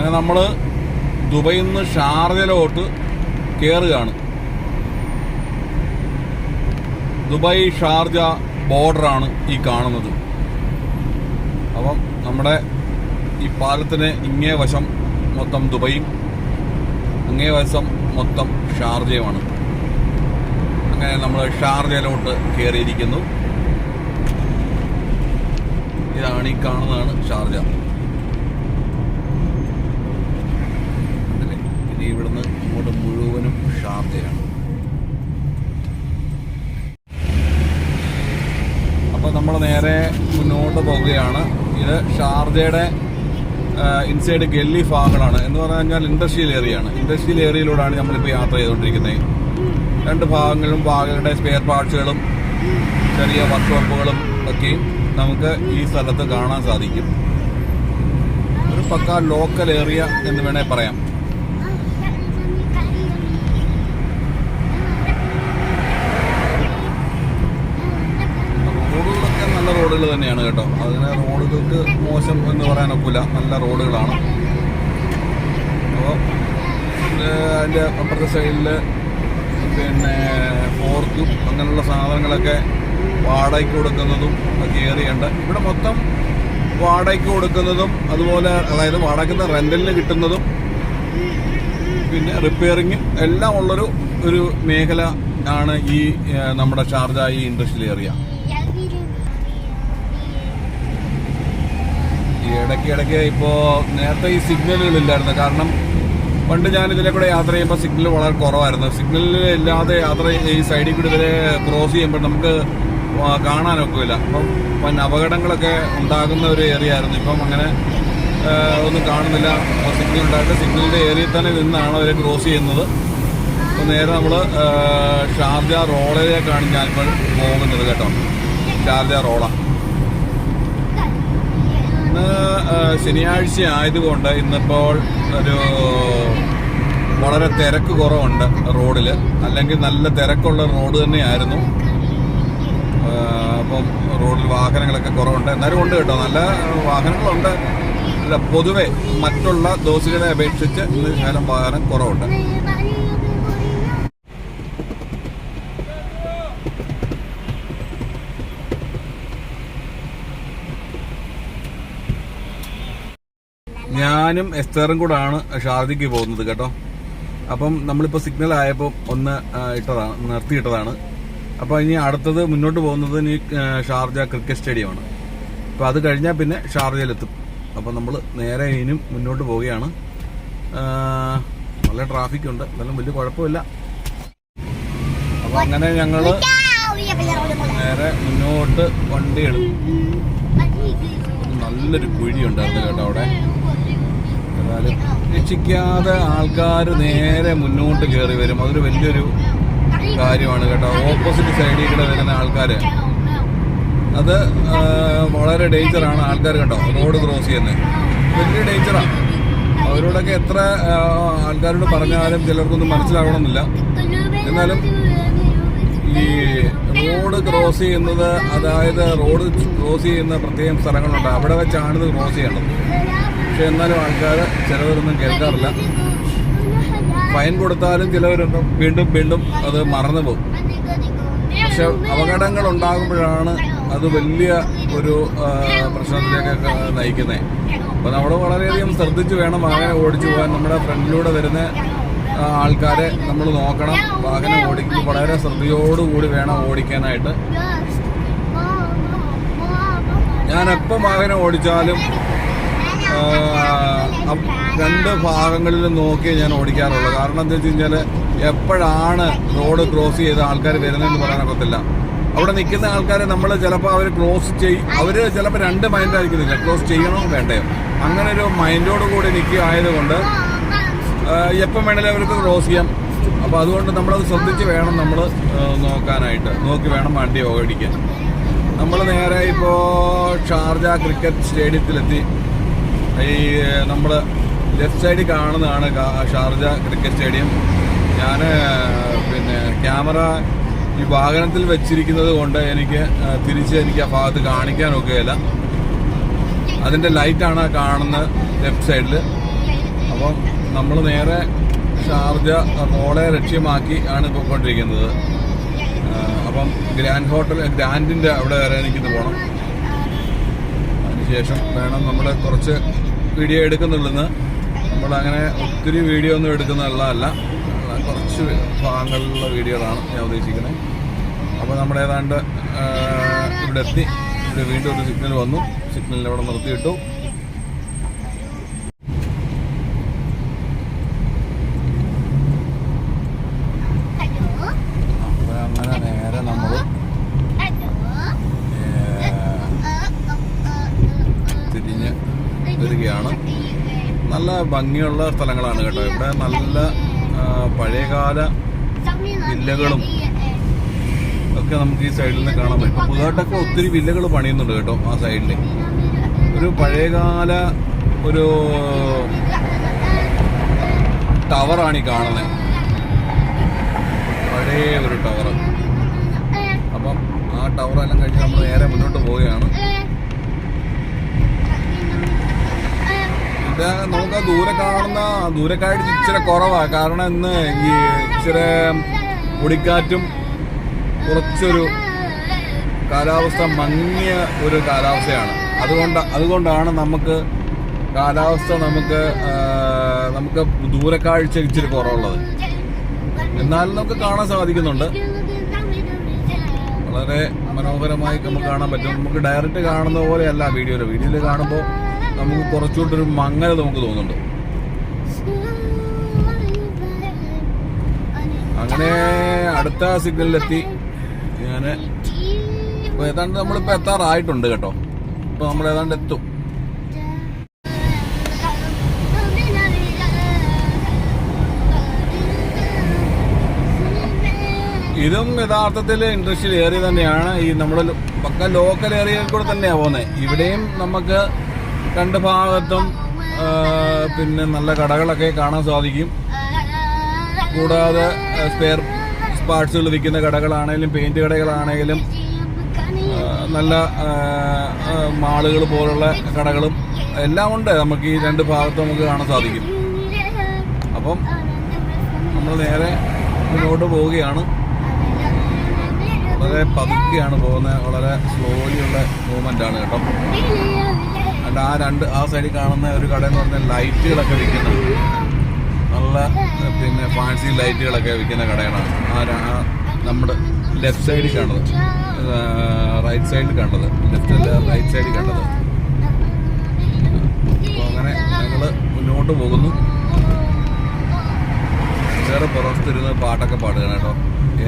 അങ്ങനെ നമ്മൾ ദുബൈയിൽ നിന്ന് ഷാർജയിലോട്ട് കയറുകയാണ്. ദുബായ് ഷാർജ ബോർഡറാണ് ഈ കാണുന്നത്. അപ്പം നമ്മുടെ ഈ പാലത്തിന് ഇങ്ങേ വശം മൊത്തം ദുബൈയും അങ്ങേ വശം മൊത്തം ഷാർജയുമാണ്. അങ്ങനെ നമ്മൾ ഷാർജയിലോട്ട് കയറിയിരിക്കുന്നു. ഇതാണ് ഈ കാണുന്നതാണ് ഷാർജ. ഇനി ഇവിടുന്ന് ഇങ്ങോട്ട് മുഴുവനും ഷാർജയാണ്. അപ്പോൾ നമ്മൾ നേരെ മുന്നോട്ട് പോവുകയാണ്. ഇത് ഷാർജയുടെ ഇൻസൈഡ് ഗല്ലി ഭാഗങ്ങളാണ്. എന്ന് പറഞ്ഞു കഴിഞ്ഞാൽ ഇൻഡസ്ട്രിയൽ ഏരിയയാണ്. ഇൻഡസ്ട്രിയൽ ഏരിയയിലൂടെയാണ് നമ്മളിപ്പോൾ യാത്ര ചെയ്തുകൊണ്ടിരിക്കുന്നത്. രണ്ട് ഭാഗങ്ങളിലും വാഹനങ്ങളുടെ സ്പെയർ പാർട്സുകളും ചെറിയ വർക്ക്ഷോപ്പുകളും ഒക്കെയും നമുക്ക് ഈ സ്ഥലത്ത് കാണാൻ സാധിക്കും. ഒരു പക്ക ലോക്കൽ ഏരിയ എന്ന് വേണേൽ പറയാം. റോഡുകളൊക്കെ നല്ല റോഡുകൾ തന്നെയാണ് കേട്ടോ. അതിന് റോഡുകൾക്ക് മോശം എന്ന് പറയാനൊക്കില്ല, നല്ല റോഡുകളാണ്. അപ്പോൾ അതിൻ്റെ അപ്പുറത്തെ സൈഡിൽ പിന്നെ ഫോർക്കും അങ്ങനെയുള്ള സാധനങ്ങളൊക്കെ വാടകയ്ക്ക് കൊടുക്കുന്നതും ഒക്കെ ഏറിയുണ്ട്. ഇവിടെ മൊത്തം വാടകയ്ക്ക് കൊടുക്കുന്നതും അതുപോലെ അതായത് വാടകയ്ക്ക് റെന്റലിന് കിട്ടുന്നതും പിന്നെ റിപ്പയറിങ്ങും എല്ലാം ഉള്ളൊരു മേഖല ആണ് ഈ നമ്മുടെ ഷാർജ ഈ ഇൻഡസ്ട്രിയൽ ഏരിയ. ഈ ഇടയ്ക്ക് ഇപ്പോൾ നേരത്തെ ഈ സിഗ്നലുകളില്ലായിരുന്നു. കാരണം പണ്ട് ഞാൻ ഇതിലെ കൂടെ യാത്ര ചെയ്യുമ്പോൾ സിഗ്നൽ വളരെ കുറവായിരുന്നു. സിഗ്നലില്ലാതെ യാത്ര ഈ സൈഡിൽ കൂടി ഇതിലെ ക്രോസ് ചെയ്യുമ്പോൾ നമുക്ക് കാണാനൊക്കില്ല. അപ്പം അപകടങ്ങളൊക്കെ ഉണ്ടാകുന്ന ഒരു ഏരിയ ആയിരുന്നു. ഇപ്പം അങ്ങനെ ഒന്നും കാണുന്നില്ല. സിഗ്നൽ ഉണ്ടായിട്ട് സിഗ്നലിൻ്റെ ഏരിയയിൽ തന്നെ നിന്നാണ് അവരെ ക്രോസ് ചെയ്യുന്നത്. അപ്പോൾ നേരെ നമ്മൾ ഷാർജ റോഡിലേക്കാണ് ഞാനിപ്പോൾ പോകുന്നത് കേട്ടോ. ഷാർജ റോഡ. ഇന്ന് ശനിയാഴ്ച ആയതുകൊണ്ട് ഇന്നിപ്പോൾ വളരെ തിരക്ക് കുറവുണ്ട് റോഡിൽ. അല്ലെങ്കിൽ നല്ല തിരക്കുള്ള റോഡ് തന്നെയായിരുന്നു. അപ്പം റോഡിൽ വാഹനങ്ങളൊക്കെ കുറവുണ്ട്. എന്നാലും ഉണ്ട് കേട്ടോ, നല്ല വാഹനങ്ങളുണ്ട്. അല്ല, പൊതുവെ മറ്റുള്ള ദിവസങ്ങളെ അപേക്ഷിച്ച് ഇന്ന് ശകലം വാഹനം കുറവുണ്ട്. ഞാനും എസ്തറും കൂടാണ് ഷാർജയ്ക്ക് പോകുന്നത് കേട്ടോ. അപ്പം നമ്മളിപ്പോൾ സിഗ്നൽ ആയപ്പോൾ ഒന്ന് നിർത്തിയിട്ടതാണ്. അപ്പോൾ ഇനി അടുത്തത് മുന്നോട്ട് പോകുന്നത് ഇനി ഷാർജ ക്രിക്കറ്റ് സ്റ്റേഡിയമാണ്. അപ്പോൾ അത് കഴിഞ്ഞാൽ പിന്നെ ഷാർജയിലെത്തും. അപ്പോൾ നമ്മൾ നേരെ ഇനിയും മുന്നോട്ട് പോവുകയാണ്. നല്ല ട്രാഫിക് ഉണ്ട്, എന്നാലും വലിയ കുഴപ്പമില്ല. അപ്പോൾ അങ്ങനെ ഞങ്ങൾ നേരെ മുന്നോട്ട് വണ്ടി എടുക്കും. നല്ലൊരു കുഴി ഉണ്ടായിരുന്നു കേട്ടോ അവിടെ. എന്നാലും രക്ഷിക്കാതെ ആൾക്കാർ നേരെ മുന്നോട്ട് കയറി വരും. അതൊരു വലിയൊരു കാര്യമാണ് കേട്ടോ. ഓപ്പോസിറ്റ് സൈഡിൽ കൂടെ വരുന്ന ആൾക്കാർ, അത് വളരെ ഡേഞ്ചറാണ്. ആൾക്കാർ കണ്ടോ റോഡ് ക്രോസ് ചെയ്യുന്നത് വലിയ ഡേഞ്ചറാണ്. അവരോടൊക്കെ എത്ര ആൾക്കാരോട് പറഞ്ഞാലും ചിലർക്കൊന്നും മനസ്സിലാവണമെന്നില്ല. എന്നാലും ഈ റോഡ് ക്രോസ് ചെയ്യുന്നത്, അതായത് റോഡ് ക്രോസ് ചെയ്യുന്ന പ്രത്യേകം സ്ഥലങ്ങളുണ്ട്, അവിടെ വെച്ചാണ് ഇത് ക്രോസ് ചെയ്യേണ്ടത്. പക്ഷെ എന്നാലും ആൾക്കാർ ചിലവരൊന്നും കേൾക്കാറില്ല. ഫൈൻ കൊടുത്താലും ചിലവരൊന്നും വീണ്ടും അത് മറന്നു പോകും. പക്ഷെ അപകടങ്ങൾ ഉണ്ടാകുമ്പോഴാണ് അത് വലിയ ഒരു പ്രശ്നത്തിലേക്കൊക്കെ നയിക്കുന്നത്. അപ്പോൾ നമ്മൾ വളരെയധികം ശ്രദ്ധിച്ച് വേണം വാഹനം ഓടിച്ചു പോകാൻ. നമ്മുടെ ഫ്രണ്ടിലൂടെ വരുന്ന ആൾക്കാരെ നമ്മൾ നോക്കണം. വാഹനം ഓടിക്കുമ്പോൾ വളരെ ശ്രദ്ധയോടുകൂടി വേണം ഓടിക്കാനായിട്ട്. ഞാൻ എപ്പം വാഹനം ഓടിച്ചാലും രണ്ട് ഭാഗങ്ങളിലും നോക്കി ഞാൻ ഓടിക്കാറുള്ളൂ. കാരണം എന്താ വെച്ച് കഴിഞ്ഞാൽ എപ്പോഴാണ് റോഡ് ക്രോസ് ചെയ്ത് ആൾക്കാർ വരുന്നതെന്ന് പറയാനൊക്കത്തില്ല. അവിടെ നിൽക്കുന്ന ആൾക്കാരെ നമ്മൾ ചിലപ്പോൾ അവർ ക്രോസ് അവർ ചിലപ്പോൾ രണ്ട് മൈൻഡായിരിക്കുന്നില്ല, ക്രോസ് ചെയ്യണോ വേണ്ടയോ, അങ്ങനെ ഒരു മൈൻഡോട് കൂടി നിൽക്കുക ആയതുകൊണ്ട് എപ്പം വേണേലും അവർക്ക് ക്രോസ് ചെയ്യാം. അപ്പോൾ അതുകൊണ്ട് നമ്മളത് ശ്രദ്ധിച്ച് വേണം നമ്മൾ നോക്കാനായിട്ട്, നോക്കി വേണം വണ്ടി ഓടിക്കാൻ. നമ്മൾ നേരെ ഇപ്പോൾ ഷാർജ ക്രിക്കറ്റ് സ്റ്റേഡിയത്തിലെത്തി. ഈ നമ്മൾ ലെഫ്റ്റ് സൈഡിൽ കാണുന്നതാണ് ഷാർജ ക്രിക്കറ്റ് സ്റ്റേഡിയം. ഞാൻ പിന്നെ ക്യാമറ ഈ വാഹനത്തിൽ വെച്ചിരിക്കുന്നത് കൊണ്ട് എനിക്ക് ആ ഭാഗത്ത് കാണിക്കാനൊക്കെയില്ല. അതിൻ്റെ ലൈറ്റാണ് കാണുന്നത് ലെഫ്റ്റ് സൈഡിൽ. അപ്പം നമ്മൾ നേരെ ഷാർജ റോഡെ ലക്ഷ്യമാക്കി ആണ് പോയിക്കൊണ്ടിരിക്കുന്നത്. അപ്പം ഗ്രാൻഡിൻ്റെ അവിടെ വരെ എനിക്കിന്ന് പോകണം. അതിനുശേഷം വേണം നമ്മൾ കുറച്ച് വീഡിയോ എടുക്കുന്നുള്ളെന്ന്. നമ്മളങ്ങനെ ഒത്തിരി വീഡിയോ ഒന്നും എടുക്കുന്നതല്ല, കുറച്ച് ഭാഗങ്ങളിലുള്ള വീഡിയോകളാണ് ഞാൻ ഉദ്ദേശിക്കുന്നത്. അപ്പോൾ നമ്മൾ ഏതാണ്ട് ഇവിടെ എത്തി. ഇവിടെ വീണ്ടും ഒരു സിഗ്നൽ വന്നു. സിഗ്നലിൽ അവിടെ നിർത്തിയിട്ടു. അപ്പോൾ അങ്ങനെ നേരെ നമ്മൾ തിരിഞ്ഞ് വരികയാണ്. നല്ല ഭംഗിയുള്ള സ്ഥലങ്ങളാണ് കേട്ടോ. ഇവിടെ നല്ല പഴയകാല വില്ലകളും ഒക്കെ നമുക്ക് ഈ സൈഡിൽ നിന്ന് കാണാൻ പറ്റും. പുതുതായിട്ടൊക്കെ ഒത്തിരി വില്ലകൾ പണിയുന്നുണ്ട് കേട്ടോ ആ സൈഡിൽ. ഒരു പഴയകാല ഒരു ടവറാണ് ഈ കാണുന്നത്, പഴയ ഒരു ടവർ. അപ്പം ആ ടവറെല്ലാം കഴിഞ്ഞ് നമ്മൾ നേരെ മുന്നോട്ട് പോവുകയാണ്. ഇത് നമുക്ക് ദൂരക്കാഴ്ച ഇച്ചിരി കുറവാണ്. കാരണം ഇന്ന് ഈ ഇച്ചിരി പൊടിക്കാറ്റും കുറച്ചൊരു കാലാവസ്ഥ മങ്ങിയ ഒരു കാലാവസ്ഥയാണ്. അതുകൊണ്ടാണ് നമുക്ക് കാലാവസ്ഥ നമുക്ക് ദൂരക്കാഴ്ച ഇച്ചിരി കുറവുള്ളത്. എന്നാലും നമുക്ക് കാണാൻ സാധിക്കുന്നുണ്ട്. വളരെ മനോഹരമായി നമുക്ക് കാണാൻ പറ്റും. നമുക്ക് ഡയറക്റ്റ് കാണുന്ന പോലെയല്ല വീഡിയോയിൽ കാണുമ്പോൾ നമുക്ക് കുറച്ചുകൂട്ടൊരു മങ്ങൽ നമുക്ക് തോന്നുന്നുണ്ട്. അങ്ങനെ അടുത്ത സിഗ്നലിലെത്തി. ഞാൻ ഇപ്പോൾ ഏതാണ്ട് നമ്മളിപ്പോൾ എത്താറായിട്ടുണ്ട് കേട്ടോ. ഇപ്പോൾ നമ്മൾ ഏതാണ്ട് എത്തും. ഇതും യഥാർത്ഥത്തിൽ ഇൻഡസ്ട്രിയൽ ഏരിയ തന്നെയാണ്. ഈ നമ്മുടെ പക്ക ലോക്കൽ ഏരിയയിൽ കൂടെ തന്നെയാണ് പോകുന്നത്. ഇവിടെയും നമുക്ക് രണ്ട് ഭാഗത്തും പിന്നെ നല്ല കടകളൊക്കെ കാണാൻ സാധിക്കും. കൂടാതെ സ്പെയർ പാർട്സുകൾ വിൽക്കുന്ന കടകളാണെങ്കിലും പെയിന്റ് കടകളാണെങ്കിലും നല്ല മാളുകൾ പോലുള്ള കടകളും എല്ലാം ഉണ്ട്. നമുക്ക് ഈ രണ്ട് ഭാഗത്തും നമുക്ക് കാണാൻ സാധിക്കും. അപ്പം നമ്മൾ നേരെ മുന്നോട്ട് പോവുകയാണ്. വളരെ പതുക്കെയാണ് പോകുന്നത്. വളരെ സ്ലോലിയുള്ള മൂവ്മെൻ്റാണ് കേട്ടോ. ആ സൈഡിൽ കാണുന്ന ഒരു കട എന്ന് പറഞ്ഞാൽ ലൈറ്റുകളൊക്കെ വിൽക്കുന്ന നല്ല പിന്നെ ഫാൻസി ലൈറ്റുകളൊക്കെ വിൽക്കുന്ന കടകളാണ്. നമ്മുടെ ലെഫ്റ്റ് സൈഡിൽ കണ്ടത്, റൈറ്റ് സൈഡിൽ കണ്ടത്, റൈറ്റ് സൈഡിൽ കണ്ടത്. അപ്പോൾ അങ്ങനെ ഞങ്ങൾ മുന്നോട്ട് പോകുന്നു. വേറെ പുറത്തിരുന്ന് പാട്ടൊക്കെ പാടുകയാണ് കേട്ടോ.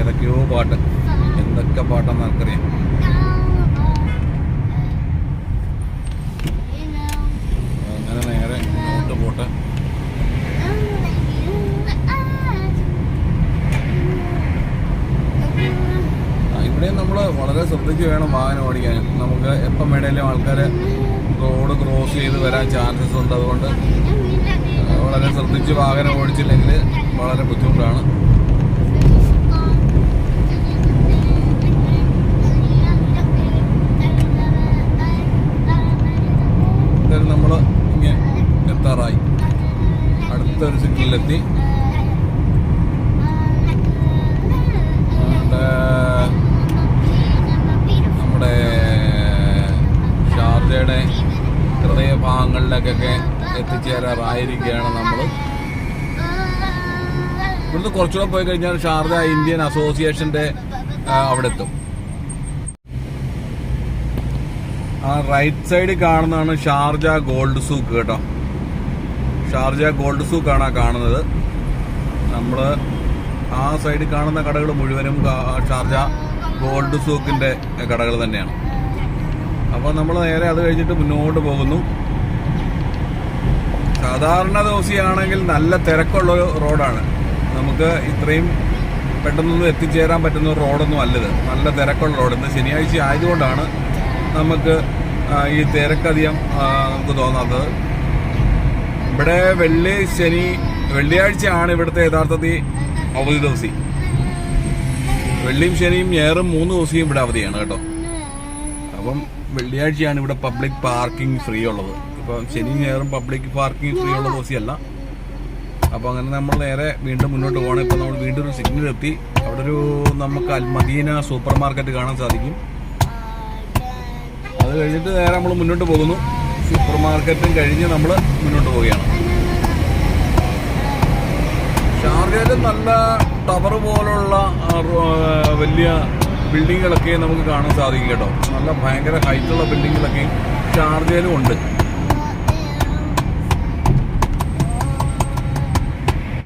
ഏതൊക്കെയോ പാട്ട്, എന്തൊക്കെ പാട്ടാന്ന് നമുക്കറിയാം. അങ്ങനെ നേരെ മുന്നോട്ട് പോട്ടെ. ഇവിടെയും നമ്മൾ വളരെ ശ്രദ്ധിച്ച് വേണം വാഹനം ഓടിക്കാൻ. നമുക്ക് എപ്പം വേണേലും ആൾക്കാർ റോഡ് ക്രോസ് ചെയ്ത് വരാൻ ചാൻസസ് ഉണ്ട്. അതുകൊണ്ട് വളരെ ശ്രദ്ധിച്ച് വാഹനം ഓടിച്ചില്ലെങ്കിൽ വളരെ ബുദ്ധിമുട്ടാണ്. എന്തായാലും നമ്മൾ ഇങ്ങനെ എത്താറായി. അടുത്തൊരു സിഗ്നലിലെത്തി. നമ്മുടെ ഷാർജയുടെ ഹൃദയഭാഗങ്ങളിലേക്കൊക്കെ എത്തിച്ചേരാറായിരിക്കുകയാണ് നമ്മൾ. ഇവിടുന്ന് കുറച്ചുകൂടെ പോയി കഴിഞ്ഞാൽ ഷാർജ ഇന്ത്യൻ അസോസിയേഷന്റെ അവിടെ എത്തും. ആ റൈറ്റ് സൈഡിൽ കാണുന്നതാണ് ഷാർജ ഗോൾഡ് സൂക്ക് കേട്ടോ. ഷാർജ ഗോൾഡ് സൂക്കാണ് ആ കാണുന്നത്. നമ്മൾ ആ സൈഡിൽ കാണുന്ന കടകൾ മുഴുവനും ഷാർജ ഗോൾഡ് സൂക്കിന്റെ കടകൾ തന്നെയാണ്. അപ്പോൾ നമ്മൾ നേരെ അത് കഴിഞ്ഞിട്ട് മുന്നോട്ട് പോകുന്നു. സാധാരണ ദിവസമാണെങ്കിൽ നല്ല തിരക്കുള്ള റോഡാണ്. നമുക്ക് ഇത്രയും പെട്ടെന്നൊന്നും എത്തിച്ചേരാൻ പറ്റുന്ന ഒരു റോഡൊന്നും അല്ലത്. നല്ല തിരക്കുള്ള റോഡ്. ഇന്ന് ശനിയാഴ്ച ആയതുകൊണ്ടാണ് നമുക്ക് ഈ തിരക്കധികം നമുക്ക് തോന്നാത്തത്. ഇവിടെ വെള്ളിയാഴ്ചയാണ് ഇവിടുത്തെ യഥാർത്ഥത്തിൽ അവധി ദിവസം. വെള്ളിയും ശനിയും ഞായറും 3 ദിവസവും ഇവിടെ അവധിയാണ് കേട്ടോ. അപ്പം വെള്ളിയാഴ്ചയാണ് ഇവിടെ പബ്ലിക് പാർക്കിംഗ് ഫ്രീ ഉള്ളത്. ഇപ്പം ശനിയും ഞായറും പബ്ലിക് പാർക്കിംഗ് ഫ്രീ ഉള്ള ദിവസമല്ല. അപ്പോൾ അങ്ങനെ നമ്മൾ നേരെ വീണ്ടും മുന്നോട്ട് പോകണം. ഇപ്പോൾ നമ്മൾ വീണ്ടും ഒരു സിഗ്നൽ എത്തി. അവിടെ ഒരു നമുക്ക് അൽ മദീന സൂപ്പർ മാർക്കറ്റ് കാണാൻ സാധിക്കും. അത് കഴിഞ്ഞിട്ട് നേരെ നമ്മൾ മുന്നോട്ട് പോകുന്നു. സൂപ്പർ മാർക്കറ്റും കഴിഞ്ഞ് നമ്മൾ മുന്നോട്ട് പോവുകയാണ്. ഷാർജയിൽ നല്ല ടവർ പോലുള്ള വലിയ ബിൽഡിങ്ങുകളൊക്കെ നമുക്ക് കാണാൻ സാധിക്കും കേട്ടോ. നല്ല ഭയങ്കര ഹൈറ്റുള്ള ബിൽഡിങ്ങുകളൊക്കെ ഷാർജയിലും ഉണ്ട്.